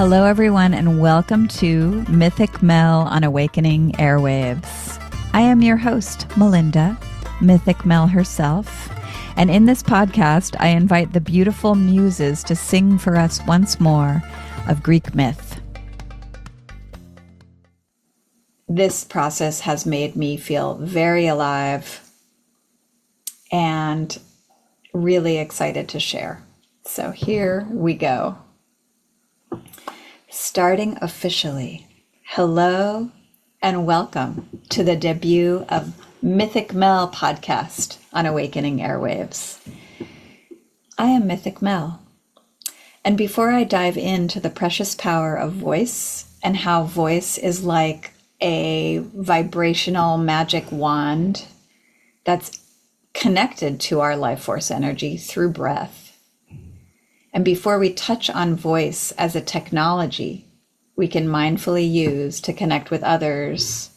Hello, everyone, and welcome to Mythic Mel on Awakening Airwaves. I am your host, Melinda, Mythic Mel herself, and in this podcast, I invite the beautiful muses to sing for us once more of Greek myth. This process has made me feel very alive and really excited to share. So here we go. Starting officially, hello and welcome to the debut of Mythic Mel podcast on Awakening Airwaves. I am Mythic Mel, and before I dive into the precious power of voice and how voice is like a vibrational magic wand that's connected to our life force energy through breath, and before we touch on voice as a technology we can mindfully use to connect with others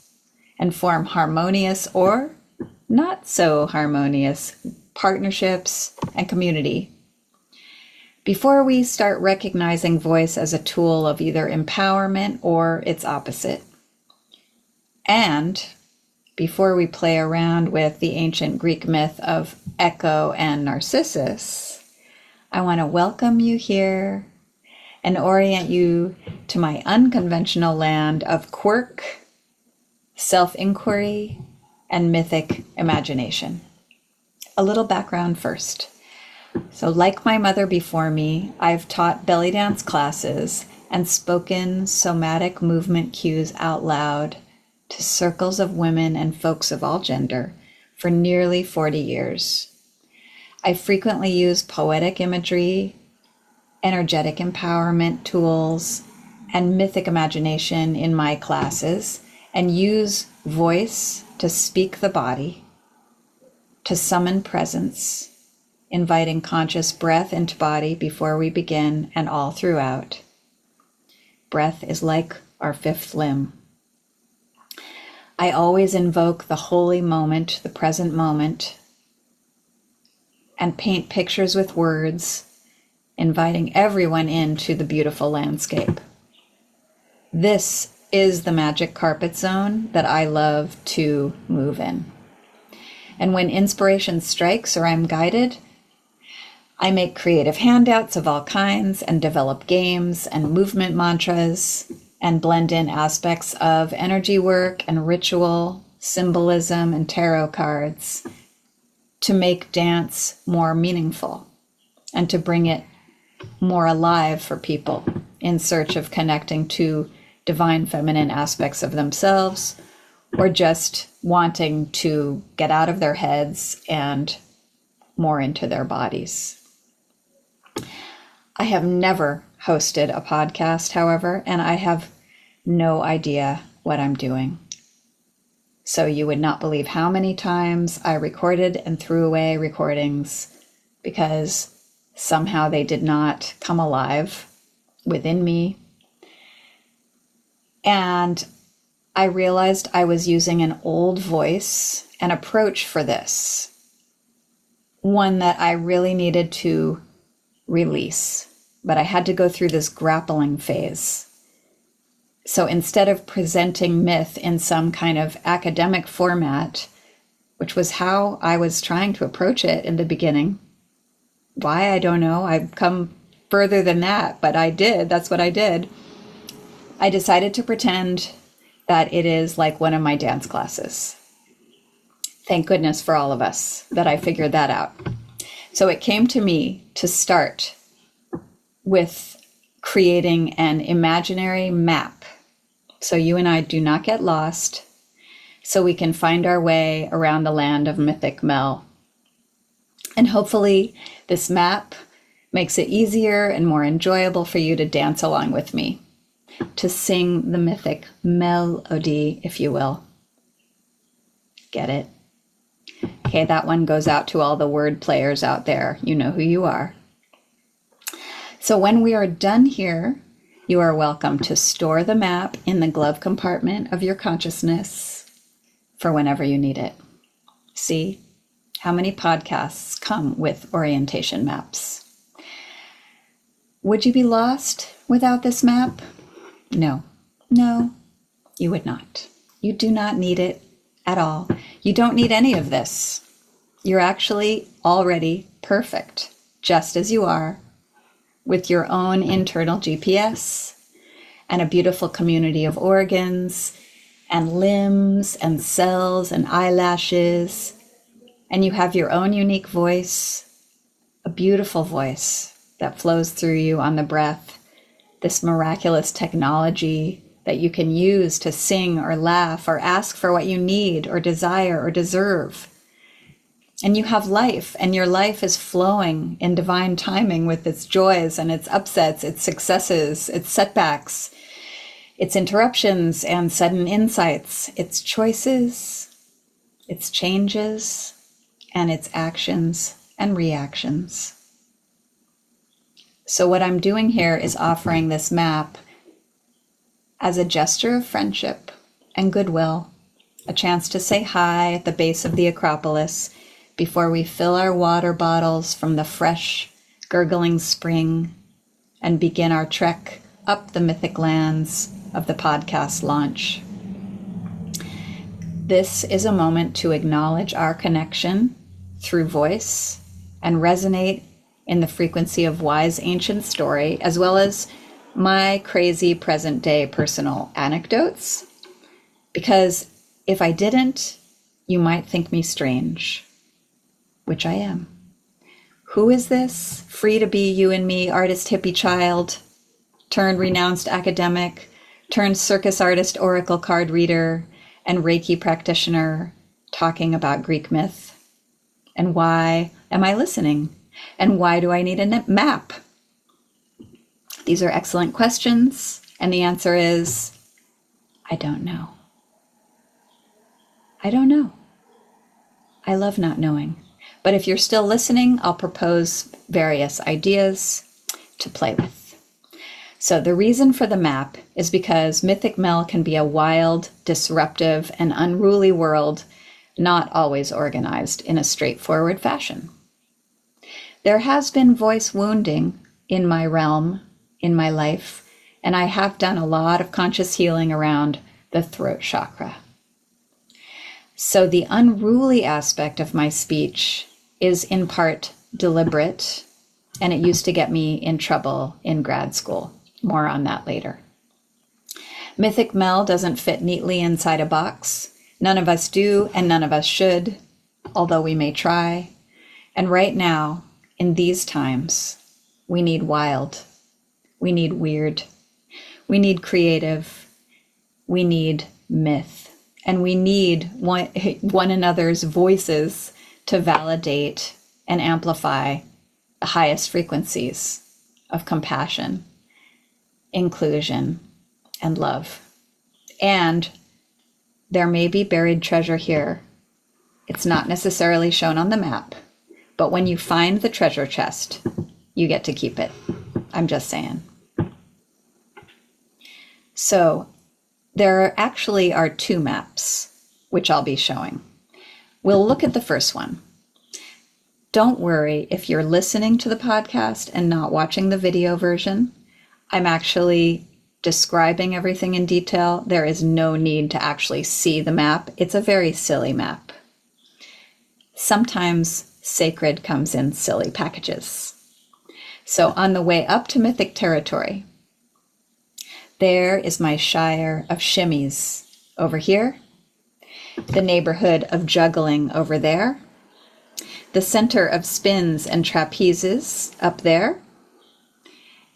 and form harmonious or not so harmonious partnerships and community, before we start recognizing voice as a tool of either empowerment or its opposite, and before we play around with the ancient Greek myth of Echo and Narcissus, I want to welcome you here and orient you to my unconventional land of quirk, self-inquiry, and mythic imagination. A little background first. So like my mother before me, I've taught belly dance classes and spoken somatic movement cues out loud to circles of women and folks of all gender for nearly 40 years. I frequently use poetic imagery, energetic empowerment tools, and mythic imagination in my classes, and use voice to speak the body, to summon presence, inviting conscious breath into body before we begin and all throughout. Breath is like our fifth limb. I always invoke the holy moment, the present moment, and paint pictures with words, inviting everyone into the beautiful landscape. This is the magic carpet zone that I love to move in. And when inspiration strikes or I'm guided, I make creative handouts of all kinds and develop games and movement mantras and blend in aspects of energy work and ritual, symbolism, and tarot cards to make dance more meaningful and to bring it more alive for people in search of connecting to divine feminine aspects of themselves, or just wanting to get out of their heads and more into their bodies. I have never hosted a podcast, however, and I have no idea what I'm doing. So you would not believe how many times I recorded and threw away recordings because somehow they did not come alive within me. And I realized I was using an old voice and approach for this, one that I really needed to release, but I had to go through this grappling phase. So instead of presenting myth in some kind of academic format, which was how I was trying to approach it in the beginning, why, I don't know, I've come further than that, but I did, that's what I did. I decided to pretend that it is like one of my dance classes. Thank goodness for all of us that I figured that out. So it came to me to start with creating an imaginary map so you and I do not get lost, so we can find our way around the land of Mythic Mel. And hopefully this map makes it easier and more enjoyable for you to dance along with me, to sing the mythic melody, if you will. Get it? Okay, that one goes out to all the word players out there. You know who you are. So when we are done here, you are welcome to store the map in the glove compartment of your consciousness for whenever you need it. See how many podcasts come with orientation maps. Would you be lost without this map? No, you would not. You do not need it at all. You don't need any of this. You're actually already perfect, just as you are, with your own internal GPS and a beautiful community of organs and limbs and cells and eyelashes. And you have your own unique voice, a beautiful voice that flows through you on the breath, this miraculous technology that you can use to sing or laugh or ask for what you need or desire or deserve. And you have life, and your life is flowing in divine timing with its joys and its upsets, its successes, its setbacks, its interruptions and sudden insights, its choices, its changes, and its actions and reactions. So what I'm doing here is offering this map as a gesture of friendship and goodwill, a chance to say hi at the base of the Acropolis before we fill our water bottles from the fresh, gurgling spring and begin our trek up the mythic lands of the podcast launch. This is a moment to acknowledge our connection through voice and resonate in the frequency of wise ancient story, as well as my crazy present day personal anecdotes. Because if I didn't, you might think me strange, which I am. Who is this free to be you and me artist hippie child, turned renounced academic, turned circus artist, oracle card reader, and Reiki practitioner talking about Greek myth? And why am I listening? And why do I need a map? These are excellent questions, and the answer is, I don't know. I don't know. I love not knowing. But if you're still listening, I'll propose various ideas to play with. So the reason for the map is because Mythic Mel can be a wild, disruptive, and unruly world, not always organized in a straightforward fashion. There has been voice wounding in my realm, in my life, and I have done a lot of conscious healing around the throat chakra. So the unruly aspect of my speech is in part deliberate, and it used to get me in trouble in grad school. More on that later. Mythic Mel doesn't fit neatly inside a box. None of us do, and none of us should, although we may try. And right now, in these times, we need wild, we need weird, we need creative, we need myth, and we need one another's voices to validate and amplify the highest frequencies of compassion, inclusion, and love. And there may be buried treasure here. It's not necessarily shown on the map, but when you find the treasure chest, you get to keep it. I'm just saying. So there actually are two maps, which I'll be showing. We'll look at the first one. Don't worry if you're listening to the podcast and not watching the video version. I'm actually describing everything in detail. There is no need to actually see the map. It's a very silly map. Sometimes sacred comes in silly packages. So on the way up to mythic territory, there is my shire of shimmies over here, the neighborhood of juggling over there, the center of spins and trapezes up there,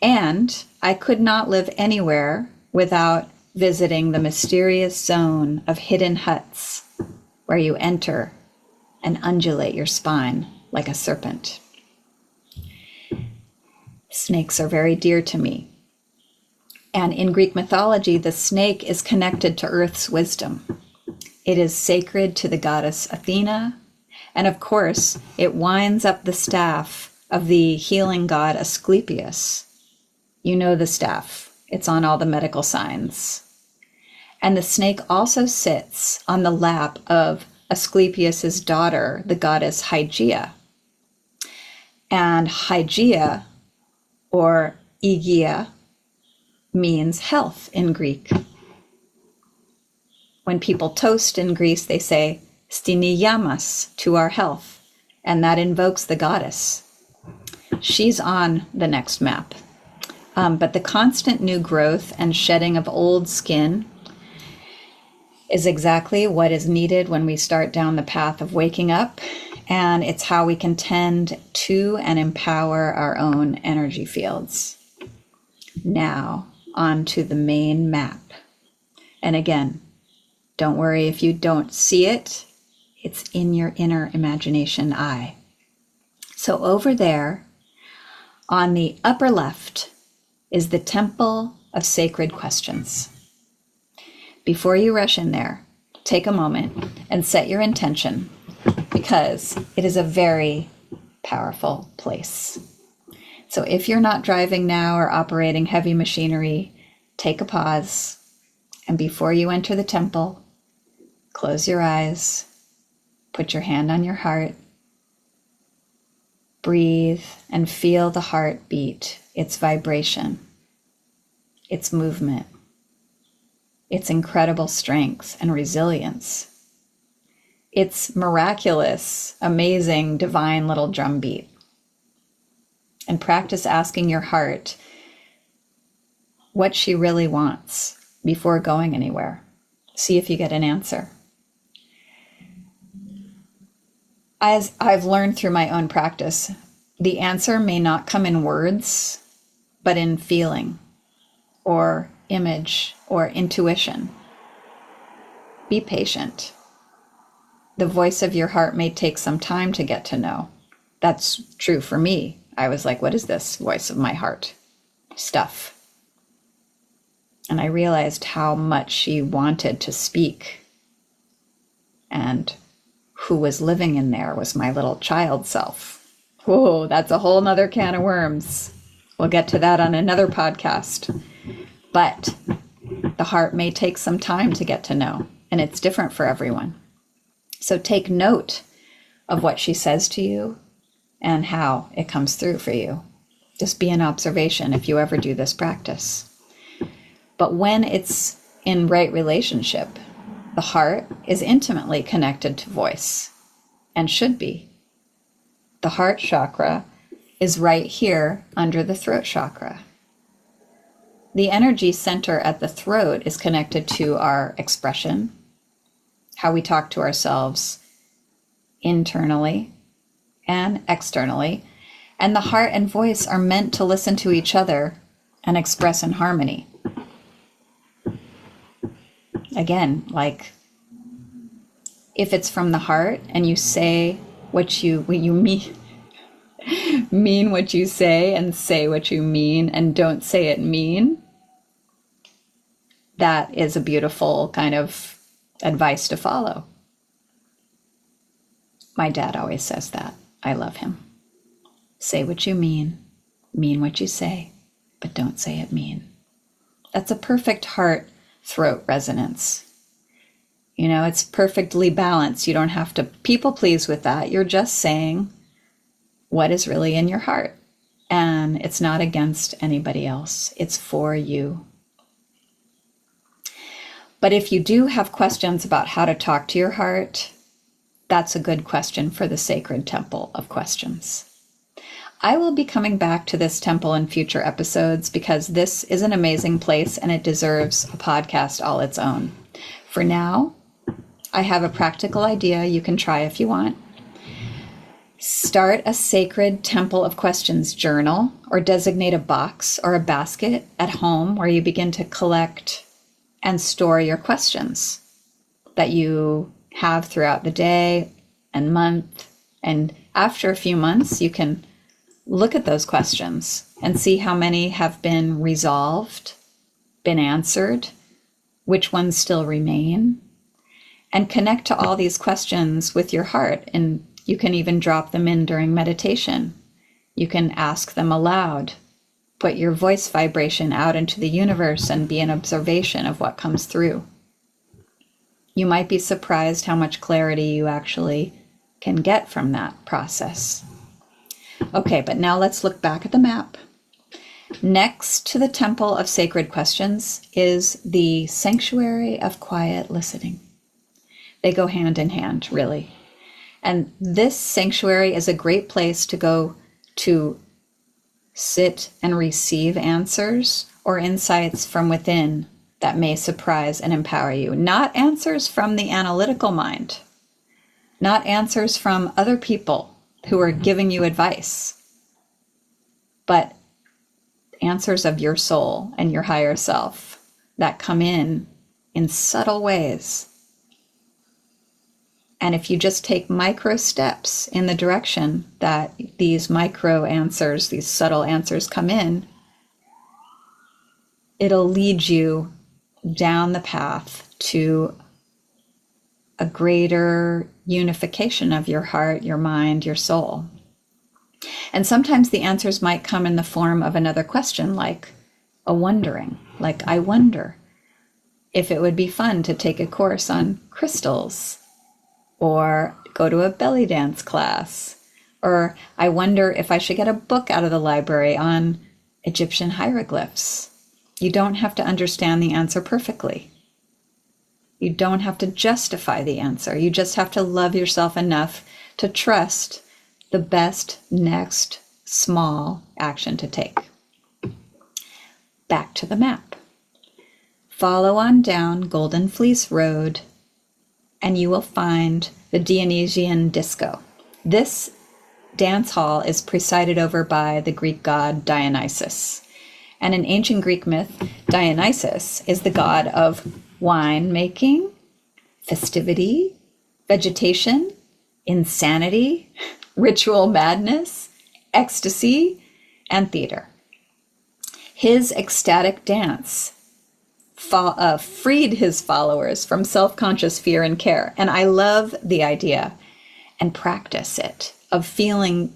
and I could not live anywhere without visiting the mysterious zone of hidden huts where you enter and undulate your spine like a serpent. Snakes are very dear to me. And in Greek mythology, the snake is connected to Earth's wisdom. It is sacred to the goddess Athena. And of course, it winds up the staff of the healing god Asclepius. You know the staff. It's on all the medical signs. And the snake also sits on the lap of Asclepius's daughter, the goddess Hygeia. And Hygeia, or Υγεία means health in Greek. When people toast in Greece, they say "Stin υγεία μας," to our health, and that invokes the goddess. She's on the next map. But the constant new growth and shedding of old skin is exactly what is needed when we start down the path of waking up, and it's how we can tend to and empower our own energy fields. Now, on to the main map. And again, don't worry if you don't see it. It's in your inner imagination eye. So over there, on the upper left, is the Temple of Sacred Questions. Before you rush in there, take a moment and set your intention, because it is a very powerful place. So if you're not driving now or operating heavy machinery, take a pause, and before you enter the temple, close your eyes, put your hand on your heart, breathe, and feel the heart beat, its vibration, its movement, its incredible strength and resilience, its miraculous, amazing, divine little drumbeat. And practice asking your heart what she really wants before going anywhere. See if you get an answer. As I've learned through my own practice, the answer may not come in words, but in feeling or image or intuition. Be patient. The voice of your heart may take some time to get to know. That's true for me. I was like, what is this voice of my heart stuff? And I realized how much she wanted to speak. And who was living in there was my little child self. Whoa, that's a whole nother can of worms. We'll get to that on another podcast. But the heart may take some time to get to know, and it's different for everyone. So take note of what she says to you and how it comes through for you. Just be an observation if you ever do this practice. But when it's in right relationship, the heart is intimately connected to voice and should be. The heart chakra is right here under the throat chakra. The energy center at the throat is connected to our expression, how we talk to ourselves internally and externally, and the heart and voice are meant to listen to each other and express in harmony. Again, like if it's from the heart and you say what you mean what you say and say what you mean and don't say it mean, that is a beautiful kind of advice to follow. My dad always says that. I love him. Say what you mean what you say, but don't say it mean. That's a perfect heart throat resonance. You know, it's perfectly balanced. You don't have to people please with that. You're just saying what is really in your heart. And it's not against anybody else. It's for you. But if you do have questions about how to talk to your heart, that's a good question for the Sacred Temple of Questions. I will be coming back to this temple in future episodes because this is an amazing place and it deserves a podcast all its own. For now, I have a practical idea you can try if you want. Start a Sacred Temple of Questions journal or designate a box or a basket at home where you begin to collect and store your questions that you have throughout the day and month. And after a few months, you can look at those questions and see how many have been resolved, been answered, which ones still remain, and connect to all these questions with your heart. And you can even drop them in during meditation. You can ask them aloud. Put your voice vibration out into the universe and be an observation of what comes through. You might be surprised how much clarity you actually can get from that process. Okay, but now let's look back at the map Next to the temple of sacred questions is the sanctuary of quiet listening. They go hand in hand, really. And this sanctuary is a great place to go to sit and receive answers or insights from within that may surprise and empower you. Not answers from the analytical mind, not answers from other people who are giving you advice, but answers of your soul and your higher self that come in subtle ways. And if you just take micro steps in the direction that these micro answers, these subtle answers come in, it'll lead you down the path to a greater unification of your heart, your mind, your soul. And sometimes the answers might come in the form of another question, like a wondering, like I wonder if it would be fun to take a course on crystals, or go to a belly dance class, or I wonder if I should get a book out of the library on Egyptian hieroglyphs. You don't have to understand the answer perfectly. You don't have to justify the answer. You just have to love yourself enough to trust the best next small action to take. Back to the map. Follow on down Golden Fleece Road, and you will find the Dionysian disco. This dance hall is presided over by the Greek god Dionysus. And in ancient Greek myth, Dionysus is the god of wine making, festivity, vegetation, insanity, ritual madness, ecstasy, and theater. His ecstatic dance freed his followers from self-conscious fear and care. And I love the idea and practice it of feeling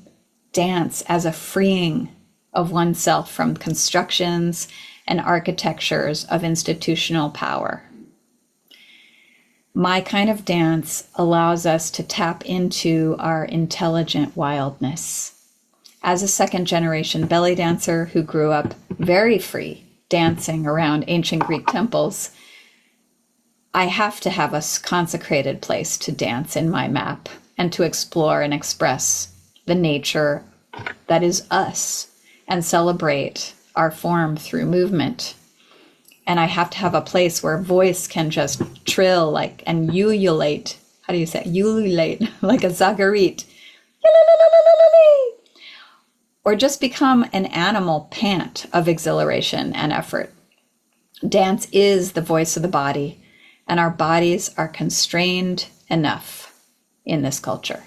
dance as a freeing of oneself from constructions and architectures of institutional power. My kind of dance allows us to tap into our intelligent wildness. As a second-generation belly dancer who grew up very free, dancing around ancient Greek temples, I have to have a consecrated place to dance in my map and to explore and express the nature that is us and celebrate our form through movement. And I have to have a place where voice can just trill like and ululate. How do you say it? Ululate like a zagarit. Or just become an animal pant of exhilaration and effort. Dance is the voice of the body, and our bodies are constrained enough in this culture.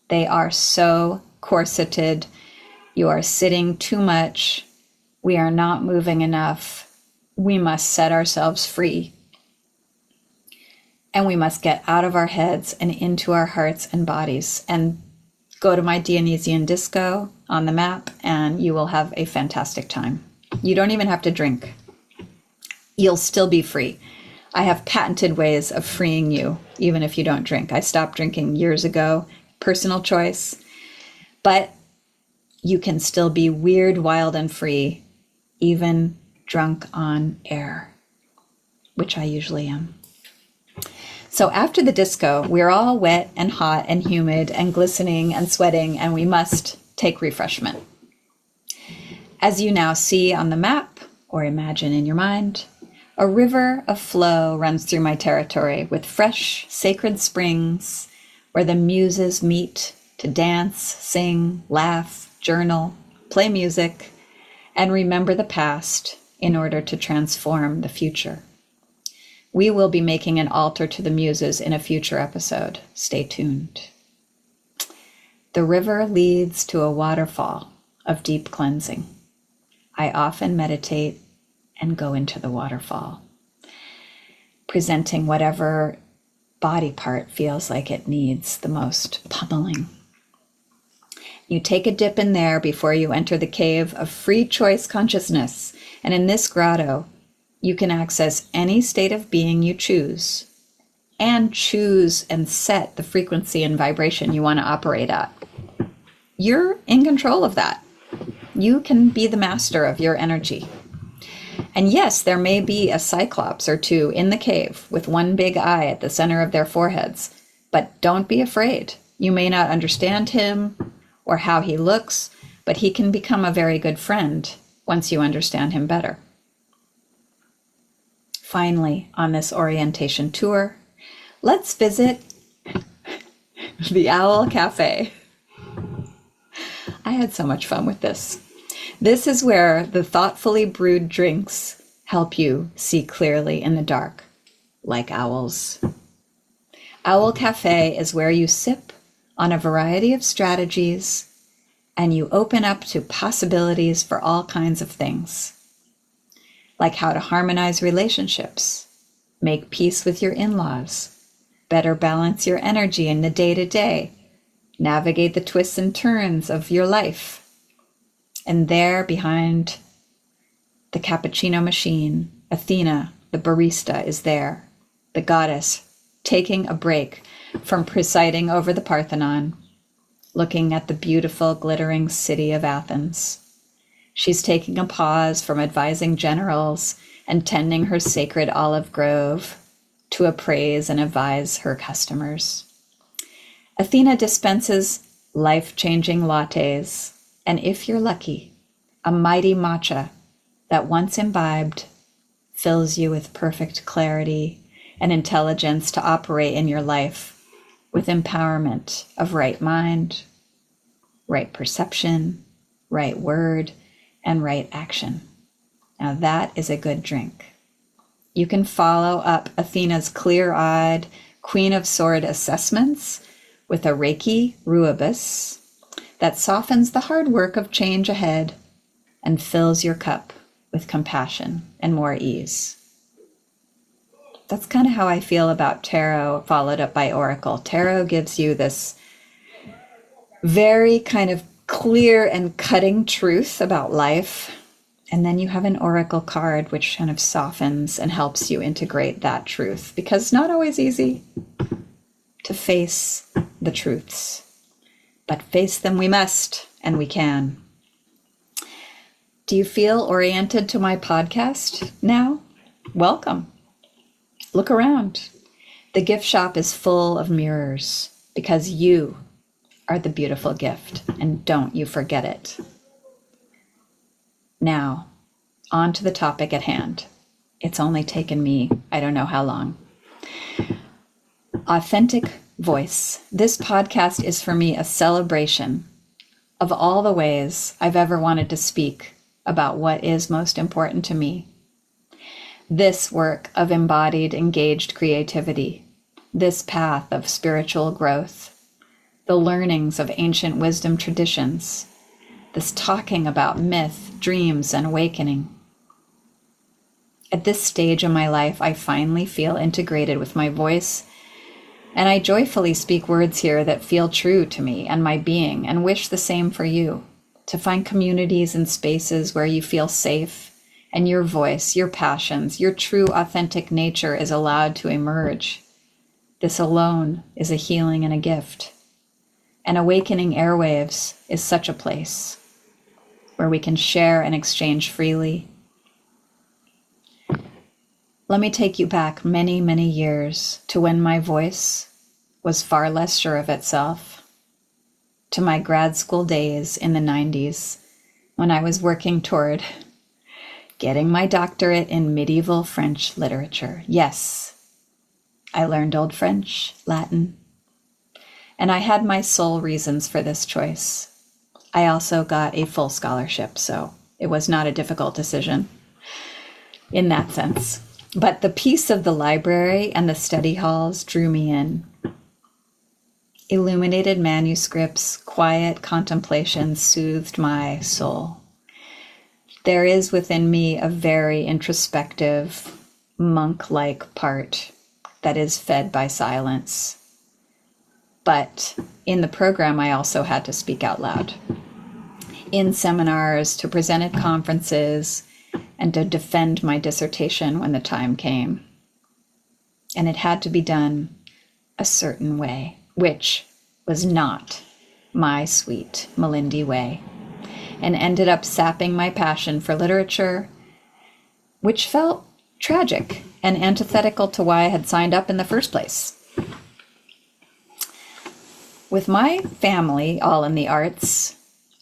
They are so corseted. You are sitting too much. We are not moving enough. We must set ourselves free. And we must get out of our heads and into our hearts and bodies. And go to my Dionysian disco on the map, and you will have a fantastic time. You don't even have to drink. You'll still be free. I have patented ways of freeing you, even if you don't drink. I stopped drinking years ago, personal choice. But you can still be weird, wild, and free, even drunk on air, which I usually am. So after the disco, we're all wet and hot and humid and glistening and sweating, and we must take refreshment. As you now see on the map, or imagine in your mind, a river of flow runs through my territory with fresh, sacred springs where the muses meet to dance, sing, laugh, journal, play music, and remember the past in order to transform the future. We will be making an altar to the muses in a future episode. Stay tuned. The river leads to a waterfall of deep cleansing. I often meditate and go into the waterfall, presenting whatever body part feels like it needs the most pummeling. You take a dip in there before you enter the cave of free choice consciousness, and in this grotto, you can access any state of being you choose and choose and set the frequency and vibration you want to operate at. You're in control of that. You can be the master of your energy. And yes, there may be a cyclops or two in the cave with one big eye at the center of their foreheads, but don't be afraid. You may not understand him or how he looks, but he can become a very good friend once you understand him better. Finally, on this orientation tour, let's visit the Owl Cafe. I had so much fun with this. This is where the thoughtfully brewed drinks help you see clearly in the dark, like owls. Owl Cafe is where you sip on a variety of strategies and you open up to possibilities for all kinds of things, like how to harmonize relationships, make peace with your in-laws, better balance your energy in the day-to-day, navigate the twists and turns of your life. And there behind the cappuccino machine, Athena, the barista, is there, the goddess, taking a break from presiding over the Parthenon, looking at the beautiful, glittering city of Athens. She's taking a pause from advising generals and tending her sacred olive grove to appraise and advise her customers. Athena dispenses life-changing lattes, and if you're lucky, a mighty matcha that once imbibed fills you with perfect clarity and intelligence to operate in your life with empowerment of right mind, right perception, right word, and right action. Now that is a good drink. You can follow up Athena's clear-eyed Queen of Sword assessments with a Reiki Ruibus that softens the hard work of change ahead and fills your cup with compassion and more ease. That's kind of how I feel about tarot followed up by oracle. Tarot gives you this very kind of clear and cutting truth about life. And then you have an oracle card, which kind of softens and helps you integrate that truth, because it's not always easy to face the truths, but face them we must, and we can. Do you feel oriented to my podcast now? Welcome. Look around. The gift shop is full of mirrors because you are the beautiful gift, and don't you forget it. Now, on to the topic at hand. It's only taken me, I don't know how long. Authentic voice. This podcast is for me a celebration of all the ways I've ever wanted to speak about what is most important to me. This work of embodied, engaged creativity, this path of spiritual growth, the learnings of ancient wisdom traditions, this talking about myth, dreams, and awakening. At this stage in my life, I finally feel integrated with my voice, and I joyfully speak words here that feel true to me and my being, and wish the same for you, to find communities and spaces where you feel safe, and your voice, your passions, your true authentic nature is allowed to emerge. This alone is a healing and a gift. And Awakening Airwaves is such a place where we can share and exchange freely. Let me take you back many, many years to when my voice was far less sure of itself, to my grad school days in the 90s when I was working toward getting my doctorate in medieval French literature. Yes, I learned Old French, Latin, and I had my sole reasons for this choice. I also got a full scholarship, so it was not a difficult decision in that sense. But the peace of the library and the study halls drew me in. Illuminated manuscripts, quiet contemplation soothed my soul. There is within me a very introspective, monk-like part that is fed by silence. But in the program, I also had to speak out loud. In seminars, to present at conferences, and to defend my dissertation when the time came. And it had to be done a certain way, which was not my sweet Melinda way. and ended up sapping my passion for literature, which felt tragic and antithetical to why I had signed up in the first place. With my family all in the arts,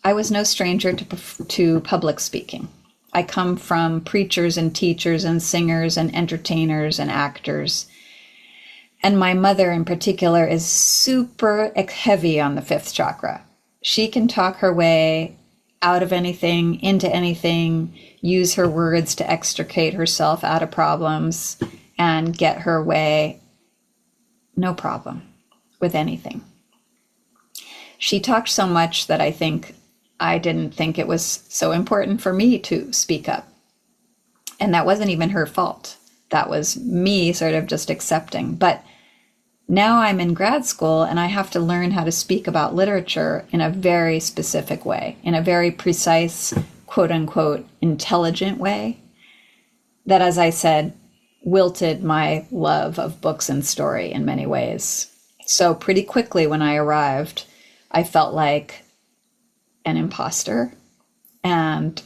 I was no stranger to public speaking. I come from preachers and teachers and singers and entertainers and actors. And my mother in particular is super heavy on the fifth chakra. She can talk her way out of anything, into anything, use her words to extricate herself out of problems and get her way, no problem, with anything. She talked so much that I didn't think it was so important for me to speak up. And that wasn't even her fault. That was me sort of just accepting. But now I'm in grad school and I have to learn how to speak about literature in a very specific way, in a very precise, quote unquote, intelligent way that, as I said, wilted my love of books and story in many ways. So pretty quickly when I arrived, I felt like an imposter. And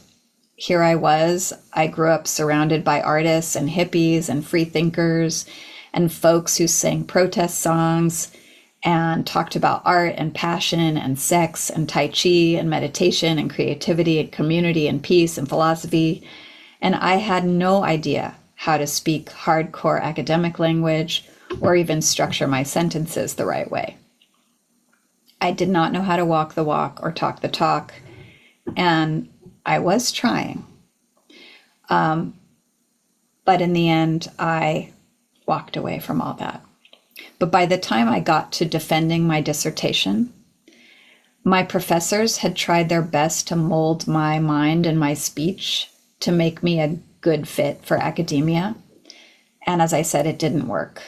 here I was. I grew up surrounded by artists and hippies and free thinkers and folks who sang protest songs and talked about art and passion and sex and Tai Chi and meditation and creativity and community and peace and philosophy. And I had no idea how to speak hardcore academic language or even structure my sentences the right way. I did not know how to walk the walk or talk the talk, and I was trying. But in the end, I walked away from all that. But by the time I got to defending my dissertation, my professors had tried their best to mold my mind and my speech to make me a good fit for academia. And as I said, it didn't work.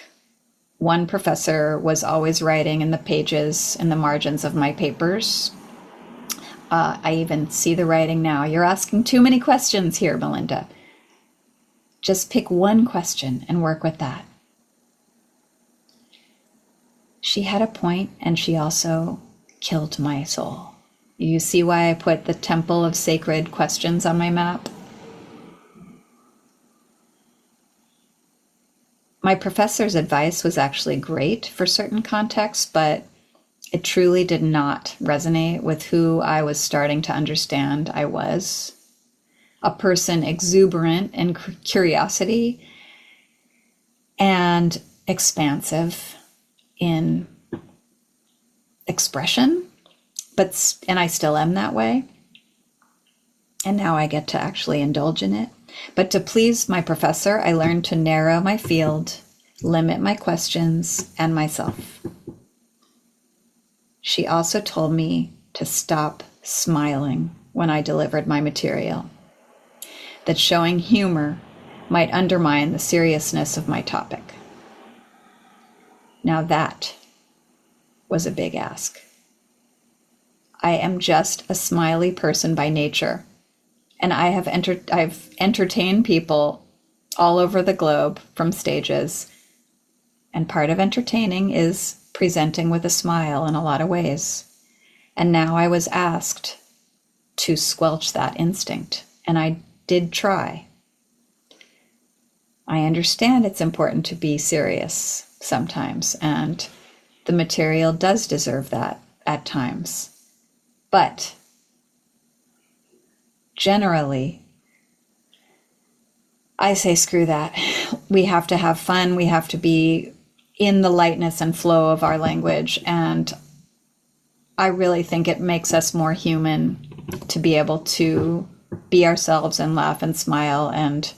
One professor was always writing in the pages, in the margins of my papers. I even see the writing now. You're asking too many questions here, Melinda. Just pick one question and work with that. She had a point, and she also killed my soul. You see why I put the Temple of Sacred Questions on my map? My professor's advice was actually great for certain contexts, but it truly did not resonate with who I was starting to understand I was. A person exuberant in curiosity and expansive in expression, and I still am that way. And now I get to actually indulge in it. But to please my professor, I learned to narrow my field, limit my questions, and myself. She also told me to stop smiling when I delivered my material, that showing humor might undermine the seriousness of my topic. Now that was a big ask. I am just a smiley person by nature, and I've entertained people all over the globe from stages, and part of entertaining is presenting with a smile in a lot of ways. And now I was asked to squelch that instinct, and I did try. I understand it's important to be serious sometimes, and the material does deserve that at times. But generally, I say screw that. We have to have fun. We have to be in the lightness and flow of our language. And I really think it makes us more human to be able to be ourselves and laugh and smile and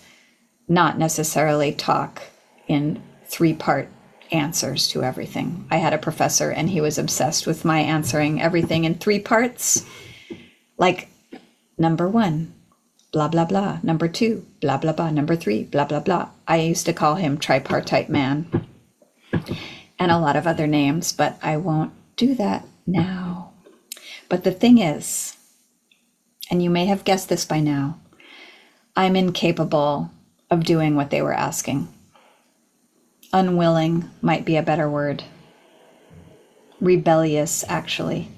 not necessarily talk in 3-part answers to everything. I had a professor and he was obsessed with my answering everything in 3 parts. Like, number 1, blah, blah, blah. Number 2, blah, blah, blah. Number 3, blah, blah, blah. I used to call him tripartite man and a lot of other names, but I won't do that now. But the thing is, and you may have guessed this by now, I'm incapable of doing what they were asking. Unwilling might be a better word. Rebellious, actually.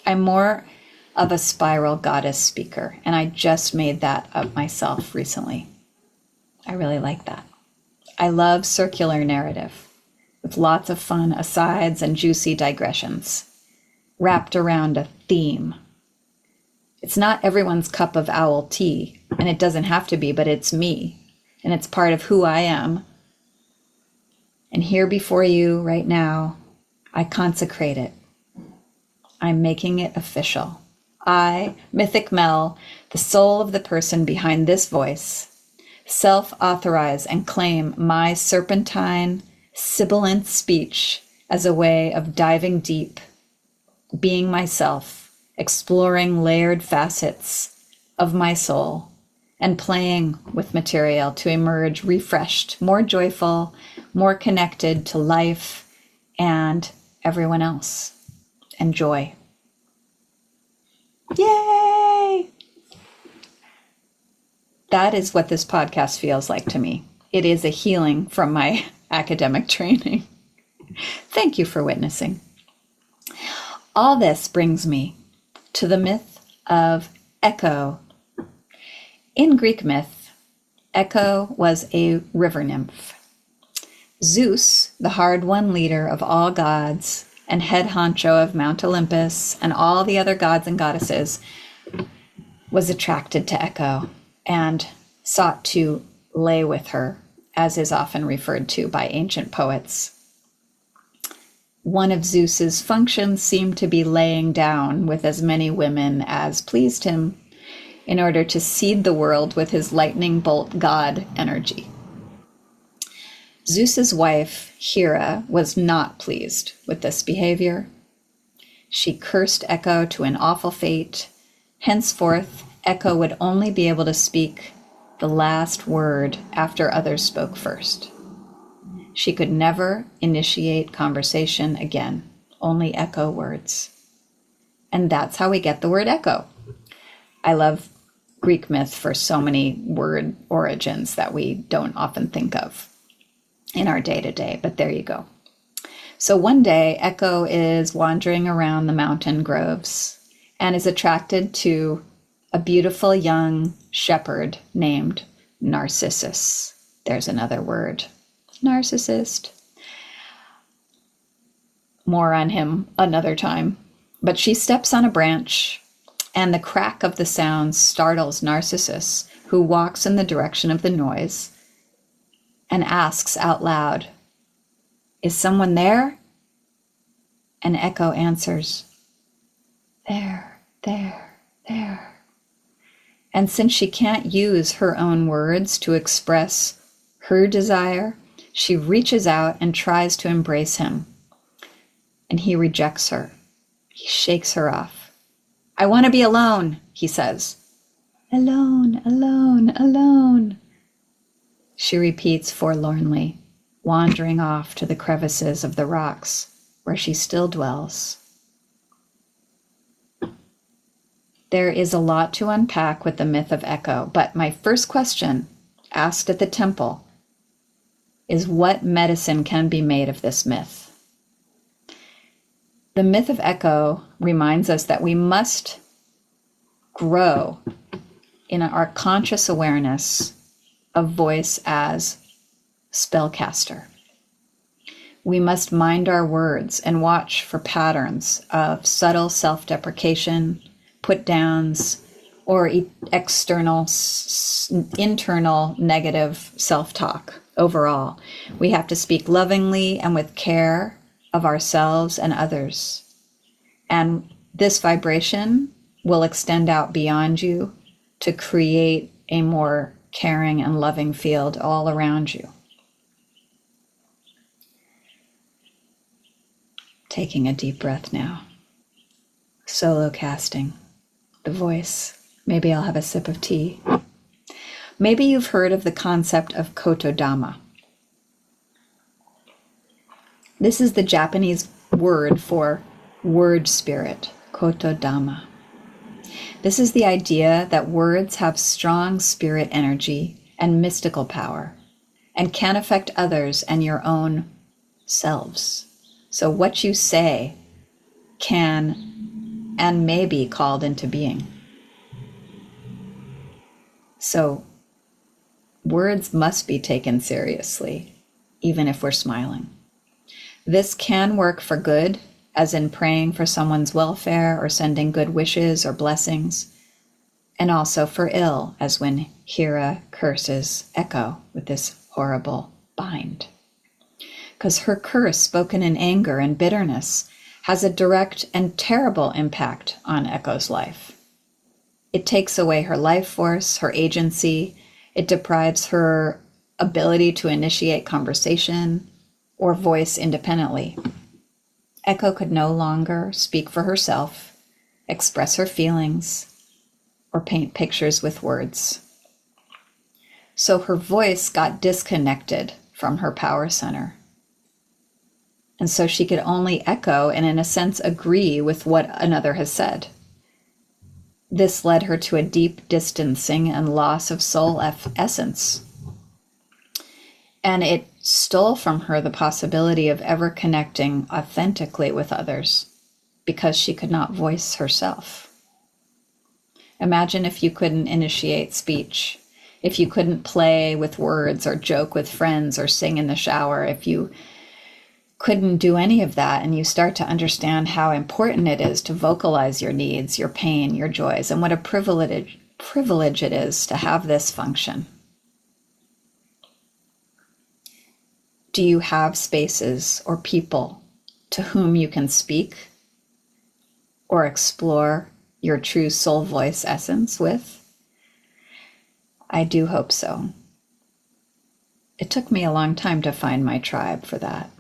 I'm more of a spiral goddess speaker. And I just made that up myself recently. I really like that. I love circular narrative with lots of fun asides and juicy digressions wrapped around a theme. It's not everyone's cup of owl tea, and it doesn't have to be, but it's me, and it's part of who I am. And here before you right now, I consecrate it. I'm making it official. I, Mythic Mel, the soul of the person behind this voice, self-authorize and claim my serpentine, sibilant speech as a way of diving deep, being myself, exploring layered facets of my soul, and playing with material to emerge refreshed, more joyful, more connected to life and everyone else. And joy. Yay! That is what this podcast feels like to me. It is a healing from my academic training. Thank you for witnessing. All this brings me to the myth of Echo. In Greek myth, Echo was a river nymph. Zeus, the hard-won leader of all gods and head honcho of Mount Olympus and all the other gods and goddesses, was attracted to Echo and sought to lay with her, as is often referred to by ancient poets. One of Zeus's functions seemed to be laying down with as many women as pleased him in order to seed the world with his lightning bolt god energy. Zeus's wife, Hera, was not pleased with this behavior. She cursed Echo to an awful fate. Henceforth, Echo would only be able to speak the last word after others spoke first. She could never initiate conversation again, only echo words. And that's how we get the word echo. I love Greek myth for so many word origins that we don't often think of in our day-to-day, but there you go. So one day, Echo is wandering around the mountain groves and is attracted to a beautiful young shepherd named Narcissus. There's another word, narcissist. More on him another time. But she steps on a branch, and the crack of the sound startles Narcissus, who walks in the direction of the noise and asks out loud, "Is someone there?" And Echo answers, "There, there, there." And since she can't use her own words to express her desire, she reaches out and tries to embrace him. And he rejects her. He shakes her off. "I want to be alone," he says. "Alone, alone, alone," she repeats forlornly, wandering off to the crevices of the rocks where she still dwells. There is a lot to unpack with the myth of Echo, but my first question, asked at the temple, is what medicine can be made of this myth? The myth of Echo reminds us that we must grow in our conscious awareness of voice as spellcaster. We must mind our words and watch for patterns of subtle self-deprecation, put-downs, or internal negative self-talk. Overall, we have to speak lovingly and with care of ourselves and others. And this vibration will extend out beyond you to create a more caring and loving field all around you. Taking a deep breath now. Solo casting. The voice. Maybe I'll have a sip of tea. Maybe you've heard of the concept of kotodama. This is the Japanese word for word spirit, kotodama. This is the idea that words have strong spirit energy and mystical power and can affect others and your own selves. So what you say can and may be called into being. So words must be taken seriously, even if we're smiling. This can work for good, as in praying for someone's welfare or sending good wishes or blessings, and also for ill, as when Hera curses Echo with this horrible bind. Because her curse, spoken in anger and bitterness, has a direct and terrible impact on Echo's life. It takes away her life force, her agency. It deprives her ability to initiate conversation or voice independently. Echo could no longer speak for herself, express her feelings, or paint pictures with words. So her voice got disconnected from her power center. And so she could only echo and, in a sense, agree with what another has said. This led her to a deep distancing and loss of soul essence. And it stole from her the possibility of ever connecting authentically with others because she could not voice herself. Imagine if you couldn't initiate speech, if you couldn't play with words or joke with friends or sing in the shower, if you couldn't do any of that, and you start to understand how important it is to vocalize your needs, your pain, your joys, and what a privilege it is to have this function. Do you have spaces or people to whom you can speak or explore your true soul voice essence with? I do hope so. It took me a long time to find my tribe for that.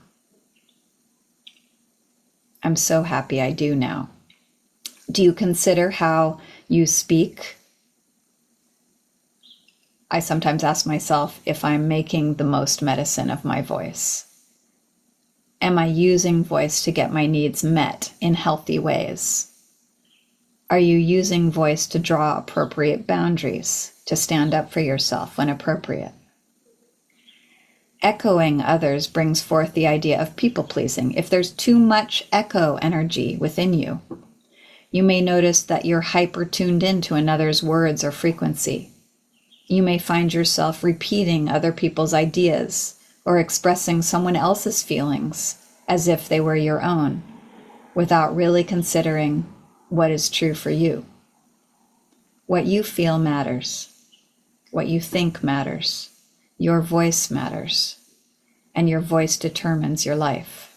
I'm so happy I do now. Do you consider how you speak? I sometimes ask myself if I'm making the most medicine of my voice. Am I using voice to get my needs met in healthy ways? Are you using voice to draw appropriate boundaries, to stand up for yourself when appropriate? Echoing others brings forth the idea of people-pleasing. If there's too much echo energy within you, you may notice that you're hyper-tuned into another's words or frequency. You may find yourself repeating other people's ideas or expressing someone else's feelings as if they were your own, without really considering what is true for you. What you feel matters. What you think matters. Your voice matters, and your voice determines your life.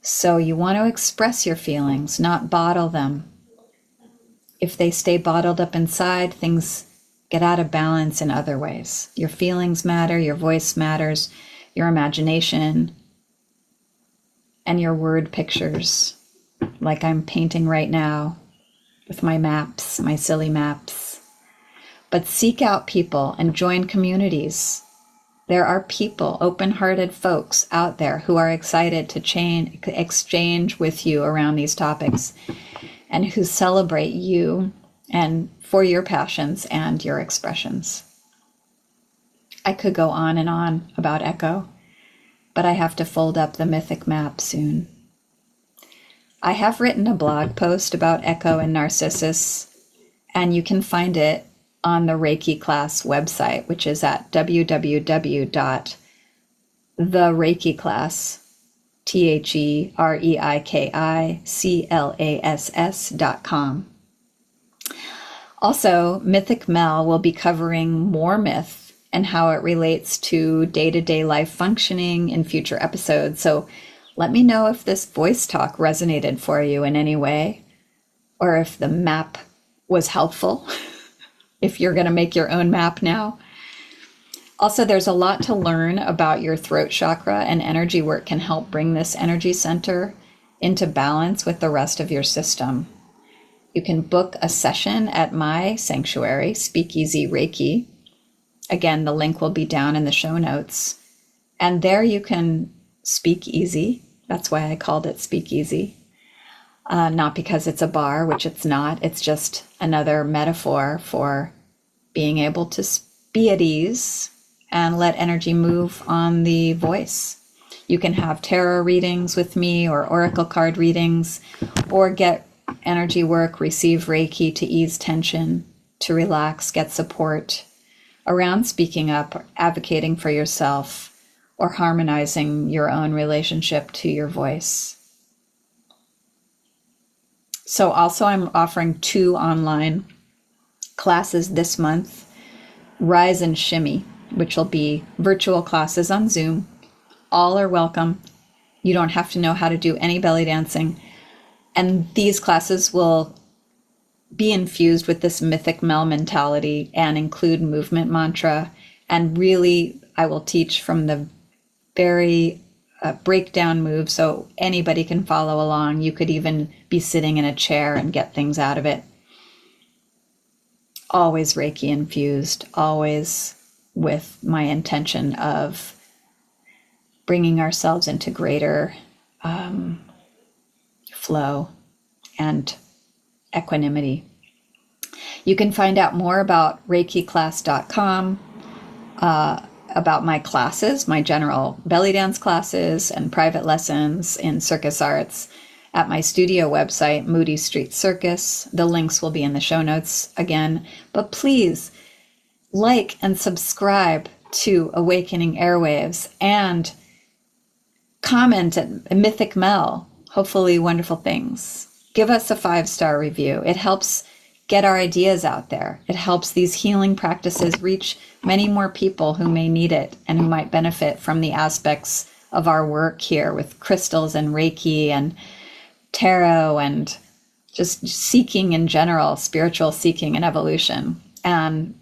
So you want to express your feelings, not bottle them. If they stay bottled up inside, things get out of balance in other ways. Your feelings matter, your voice matters, your imagination, and your word pictures, like I'm painting right now with my maps, my silly maps. But seek out people and join communities. There are people, open-hearted folks out there who are excited to exchange with you around these topics and who celebrate you and for your passions and your expressions. I could go on and on about Echo, but I have to fold up the mythic map soon. I have written a blog post about Echo and Narcissus, and you can find it on the Reiki class website, which is at www.thereikiclass, TheReikiclass.com. Also, Mythic Mel will be covering more myth and how it relates to day-to-day life functioning in future episodes. So let me know if this voice talk resonated for you in any way, or if the map was helpful, if you're going to make your own map now. Also, there's a lot to learn about your throat chakra, and energy work can help bring this energy center into balance with the rest of your system. You can book a session at my sanctuary, Speakeasy Reiki. Again, the link will be down in the show notes. And there you can speak easy. That's why I called it Speakeasy. Not because it's a bar, which it's not. It's just another metaphor for being able to be at ease and let energy move on the voice. You can have tarot readings with me or oracle card readings, or get energy work, receive Reiki to ease tension, to relax, get support around speaking up, advocating for yourself, or harmonizing your own relationship to your voice. So also I'm offering 2 online classes this month, Rise and Shimmy, which will be virtual classes on Zoom. All are welcome. You don't have to know how to do any belly dancing. And these classes will be infused with this Mythic Mel mentality and include movement mantra. And really, I will teach from the very breakdown move so anybody can follow along. You could even be sitting in a chair and get things out of it. Always Reiki infused, always with my intention of bringing ourselves into greater flow and equanimity. You can find out more about ReikiClass.com, about my classes, my general belly dance classes and private lessons in circus arts at my studio website, Moody Street Circus. The links will be in the show notes again. But please like and subscribe to Awakening Airwaves and comment at Mythic Mel, hopefully wonderful things. Give us a 5-star review. It helps get our ideas out there. It helps these healing practices reach many more people who may need it and who might benefit from the aspects of our work here with crystals and Reiki and tarot and just seeking in general, spiritual seeking and evolution. And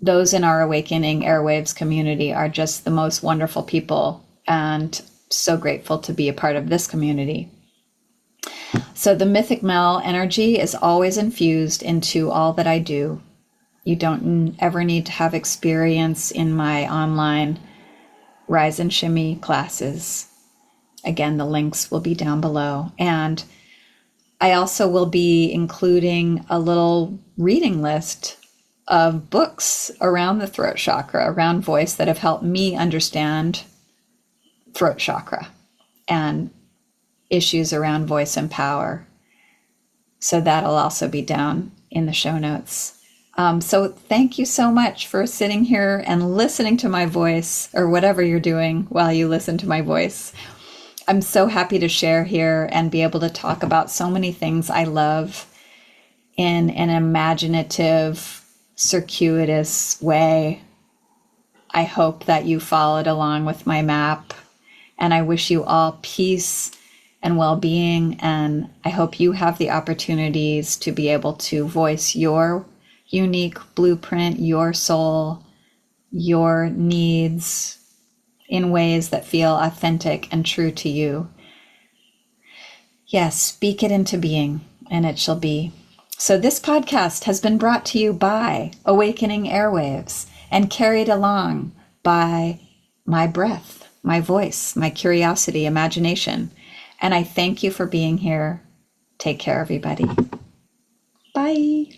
those in our Awakening Airwaves community are just the most wonderful people, and so grateful to be a part of this community. So the Mythic Mel energy is always infused into all that I do. You don't ever need to have experience in my online Rise and Shimmy classes. Again, the links will be down below. And I also will be including a little reading list of books around the throat chakra, around voice, that have helped me understand throat chakra and issues around voice and power. So that'll also be down in the show notes. So thank you so much for sitting here and listening to my voice, or whatever you're doing while you listen to my voice. I'm so happy to share here and be able to talk about so many things I love in an imaginative, circuitous way. I hope that you followed along with my map, and I wish you all peace and well-being, and I hope you have the opportunities to be able to voice your unique blueprint, your soul, your needs in ways that feel authentic and true to you. Yes, speak it into being, and it shall be. So this podcast has been brought to you by Awakening Airwaves and carried along by my breath, my voice, my curiosity, imagination. And I thank you for being here. Take care, everybody. Bye.